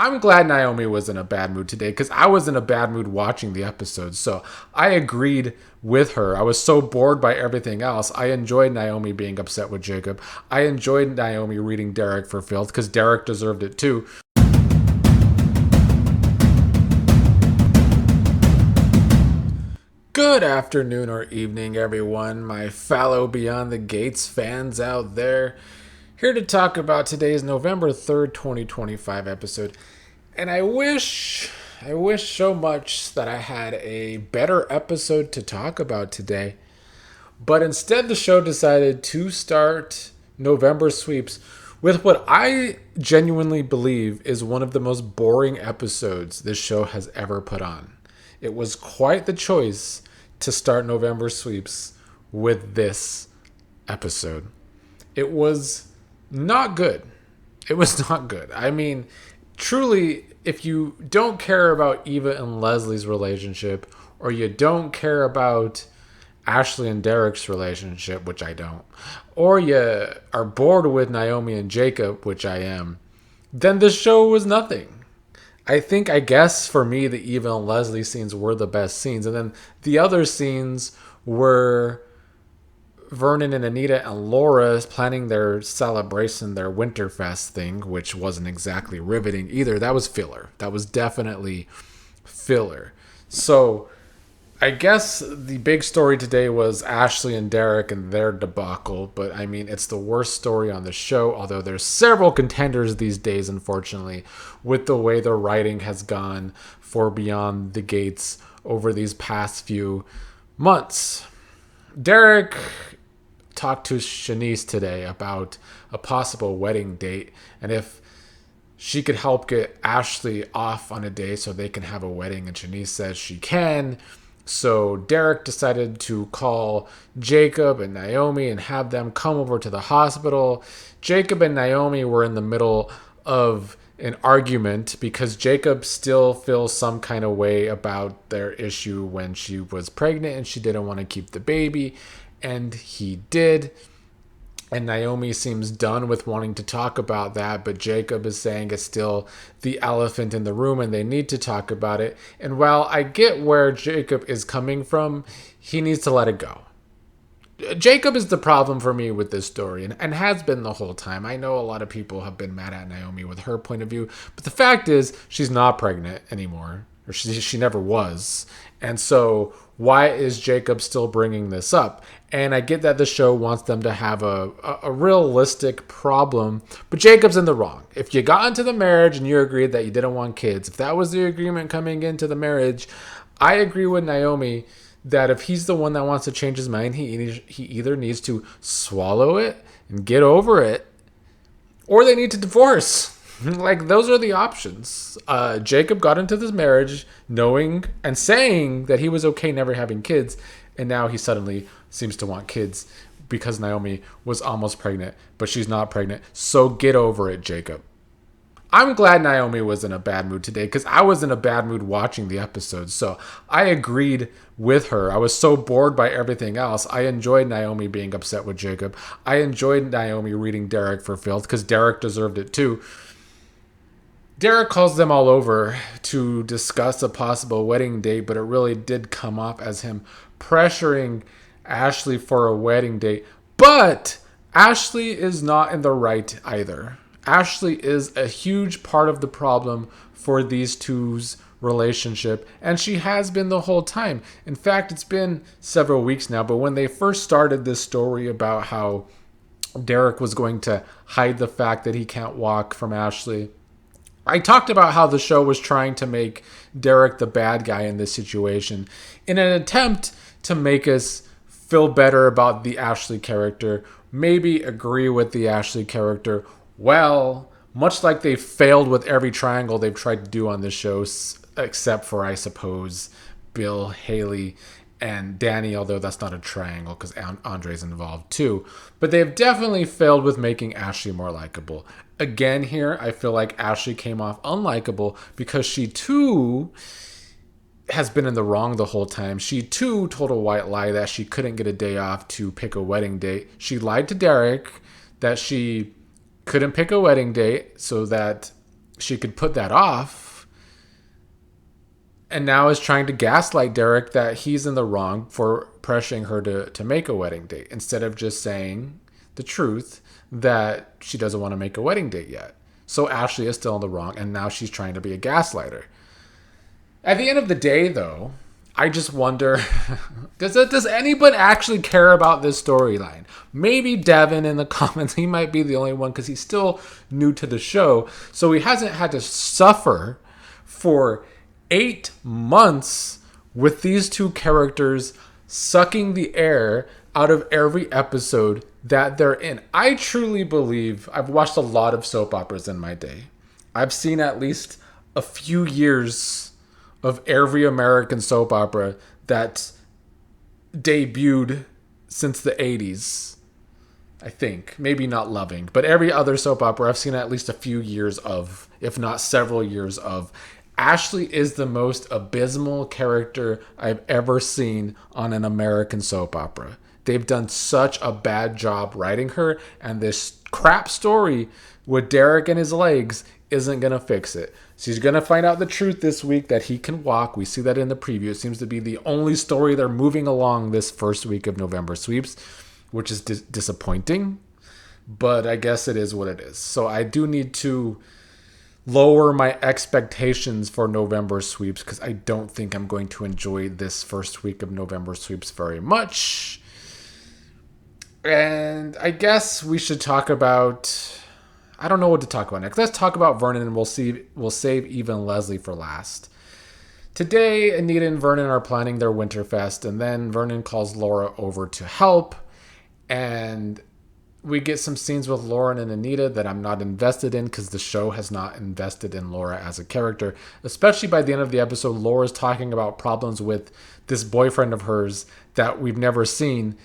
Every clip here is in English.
I'm glad Naomi was in a bad mood today because I was in a bad mood watching the episode. So I agreed with her. I was so bored by everything else. I enjoyed Naomi being upset with Jacob. I enjoyed Naomi reading Derek for filth because Derek deserved it too. Good afternoon or evening, everyone, my fellow Beyond the Gates fans out there. Here to talk about today's November 3rd, 2025 episode. And I wish so much that I had a better episode to talk about today. But instead, the show decided to start November sweeps with what I genuinely believe is one of the most boring episodes this show has ever put on. It was quite the choice to start November sweeps with this episode. It was not good. It was not good. I mean, truly, if you don't care about Eva and Leslie's relationship, or you don't care about Ashley and Derek's relationship, which I don't, or you are bored with Naomi and Jacob, which I am, then this show was nothing. I guess for me, the Eva and Leslie scenes were the best scenes. And then the other scenes were Vernon and Anita and Laura planning their celebration, their Winterfest thing, which wasn't exactly riveting either. That was filler. That was definitely filler. So I guess the big story today was Ashley and Derek and their debacle, but I mean, it's the worst story on the show, although there's several contenders these days, unfortunately, with the way the writing has gone for Beyond the Gates over these past few months. Derek talked to Shanice today about a possible wedding date and if she could help get Ashley off on a day so they can have a wedding, and Shanice says she can. So Derek decided to call Jacob and Naomi and have them come over to the hospital. Jacob and Naomi were in the middle of an argument because Jacob still feels some kind of way about their issue when she was pregnant and she didn't want to keep the baby, and he did. And Naomi seems done with wanting to talk about that, but Jacob is saying it's still the elephant in the room and they need to talk about it. And while I get where Jacob is coming from, he needs to let it go. Jacob is the problem for me with this story and has been the whole time. I know a lot of people have been mad at Naomi with her point of view, but the fact is she's not pregnant anymore, or she never was. And so why is Jacob still bringing this up? And I get that the show wants them to have a realistic problem, but Jacob's in the wrong. If you got into the marriage and you agreed that you didn't want kids, if that was the agreement coming into the marriage, I agree with Naomi that if he's the one that wants to change his mind, he either needs to swallow it and get over it, or they need to divorce. Like, those are the options. Jacob got into this marriage knowing and saying that he was okay never having kids, and now he suddenly seems to want kids because Naomi was almost pregnant, but she's not pregnant. So get over it, Jacob. I'm glad Naomi was in a bad mood today because I was in a bad mood watching the episode. So I agreed with her. I was so bored by everything else. I enjoyed Naomi being upset with Jacob. I enjoyed Naomi reading Derek for filth because Derek deserved it too. Derek calls them all over to discuss a possible wedding date, but it really did come off as him pressuring Ashley for a wedding date. But Ashley is not in the right either. Ashley is a huge part of the problem for these two's relationship, and she has been the whole time. In fact, it's been several weeks now, but when they first started this story about how Derek was going to hide the fact that he can't walk from Ashley, I talked about how the show was trying to make Derek the bad guy in this situation in an attempt to make us feel better about the Ashley character, maybe agree with the Ashley character. Well, much like they failed with every triangle they've tried to do on this show, except for, I suppose, Bill, Haley, and Danny, although that's not a triangle because Andre's involved too. But they've definitely failed with making Ashley more likable. Again, here, I feel like Ashley came off unlikable because she too has been in the wrong the whole time. She too told a white lie that she couldn't get a day off to pick a wedding date. She lied to Derek that she couldn't pick a wedding date so that she could put that off, and now is trying to gaslight Derek that he's in the wrong for pressuring her to make a wedding date, instead of just saying the truth that she doesn't want to make a wedding date yet. So Ashley is still in the wrong, and now she's trying to be a gaslighter. At the end of the day, though, I just wonder, does anyone actually care about this storyline? Maybe Devin in the comments, he might be the only one because he's still new to the show. So he hasn't had to suffer for 8 months with these two characters sucking the air out of every episode that they're in. I truly believe, I've watched a lot of soap operas in my day. I've seen at least a few years of every American soap opera that's debuted since the 80s. I think. Maybe not Loving, but every other soap opera I've seen at least a few years of, if not several years of. Ashley is the most abysmal character I've ever seen on an American soap opera. They've done such a bad job writing her, and this crap story with Derek and his legs isn't going to fix it. She's going to find out the truth this week that he can walk. We see that in the preview. It seems to be the only story they're moving along this first week of November sweeps, which is disappointing, but I guess it is what it is. So I do need to lower my expectations for November sweeps because I don't think I'm going to enjoy this first week of November sweeps very much. And I guess we should talk about, I don't know what to talk about next. Let's talk about Vernon, and we'll save Eva and Leslie for last. Today, Anita and Vernon are planning their Winterfest, and then Vernon calls Laura over to help, and we get some scenes with Lauren and Anita that I'm not invested in because the show has not invested in Laura as a character. Especially by the end of the episode, Laura's talking about problems with this boyfriend of hers that we've never seen.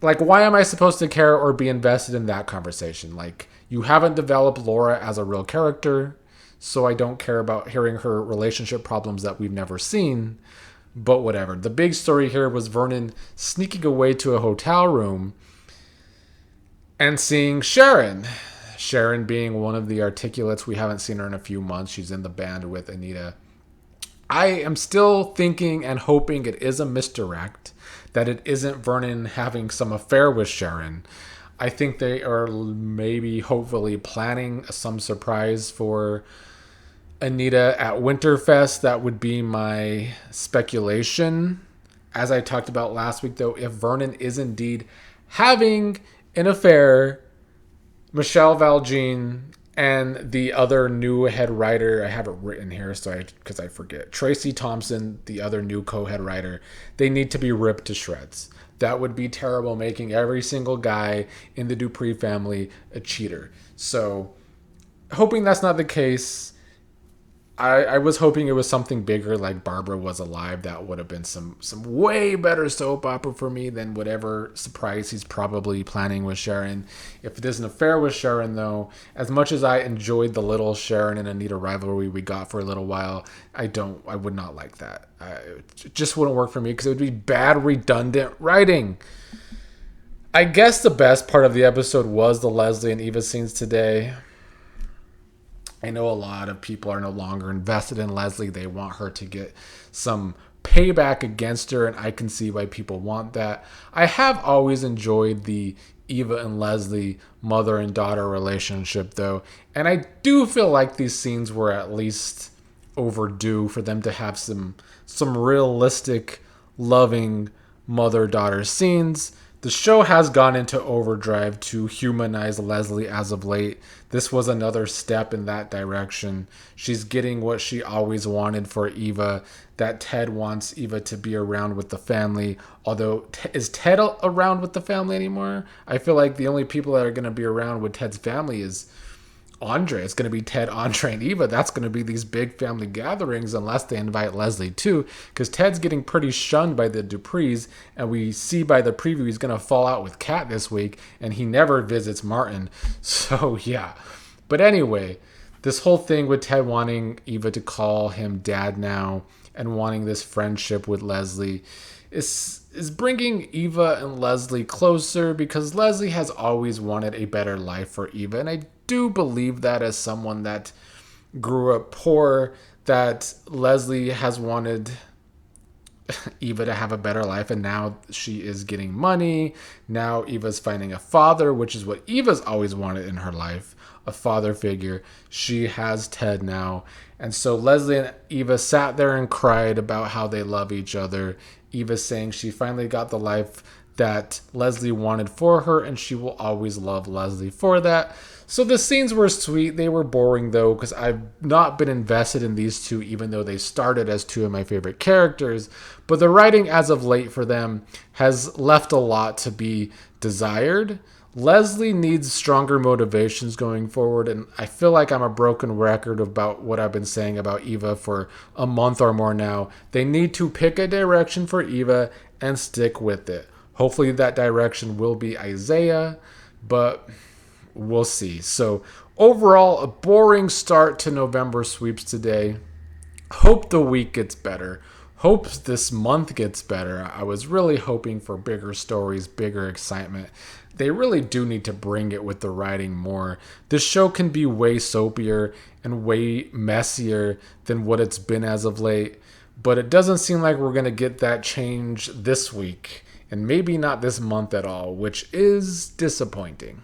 Like, why am I supposed to care or be invested in that conversation? Like, you haven't developed Laura as a real character, so I don't care about hearing her relationship problems that we've never seen. But whatever. The big story here was Vernon sneaking away to a hotel room and seeing Sharon. Sharon being one of the articulates. We haven't seen her in a few months. She's in the band with Anita. I am still thinking and hoping it is a misdirect, that it isn't Vernon having some affair with Sharon. I think they are maybe, hopefully, planning some surprise for Anita at Winterfest. That would be my speculation. As I talked about last week, though, if Vernon is indeed having an affair, Michelle Valjean and the other new head writer, I have it written here because I forget, Tracy Thompson, the other new co-head writer, they need to be ripped to shreds. That would be terrible, making every single guy in the Dupree family a cheater. So, hoping that's not the case. I was hoping it was something bigger, like Barbara Was Alive. That would have been some way better soap opera for me than whatever surprise he's probably planning with Sharon. If it is an affair with Sharon, though, as much as I enjoyed the little Sharon and Anita rivalry we got for a little while, I would not like that. It just wouldn't work for me because it would be bad, redundant writing. I guess the best part of the episode was the Leslie and Eva scenes today. I know a lot of people are no longer invested in Leslie. They want her to get some payback against her, and I can see why people want that. I have always enjoyed the Eva and Leslie mother and daughter relationship, though, and I do feel like these scenes were at least overdue for them to have some realistic, loving mother-daughter scenes. The show has gone into overdrive to humanize Leslie as of late. This was another step in that direction. She's getting what she always wanted for Eva, that Ted wants Eva to be around with the family. Although, is Ted around with the family anymore? I feel like the only people that are going to be around with Ted's family is Andre. It's going to be Ted, Andre, and Eva. That's going to be these big family gatherings unless they invite Leslie too, because Ted's getting pretty shunned by the Duprees, and we see by the preview he's going to fall out with Kat this week, and he never visits Martin. So yeah. But anyway, this whole thing with Ted wanting Eva to call him dad now and wanting this friendship with Leslie is bringing Eva and Leslie closer, because Leslie has always wanted a better life for Eva, and I do believe that as someone that grew up poor, that Leslie has wanted Eva to have a better life, and now she is getting money. Now Eva's finding a father, which is what Eva's always wanted in her life, a father figure. She has Ted now. And so Leslie and Eva sat there and cried about how they love each other. Eva saying she finally got the life that Leslie wanted for her, and she will always love Leslie for that. So the scenes were sweet. They were boring, though, because I've not been invested in these two, even though they started as two of my favorite characters. But the writing as of late for them has left a lot to be desired. Leslie needs stronger motivations going forward, and I feel like I'm a broken record about what I've been saying about Eva for a month or more now. They need to pick a direction for Eva and stick with it. Hopefully that direction will be Isaiah, but we'll see. So overall, a boring start to November sweeps today. Hope the week gets better. Hope this month gets better. I was really hoping for bigger stories, bigger excitement. They really do need to bring it with the writing more. This show can be way soapier and way messier than what it's been as of late, but it doesn't seem like we're going to get that change this week, and maybe not this month at all, which is disappointing.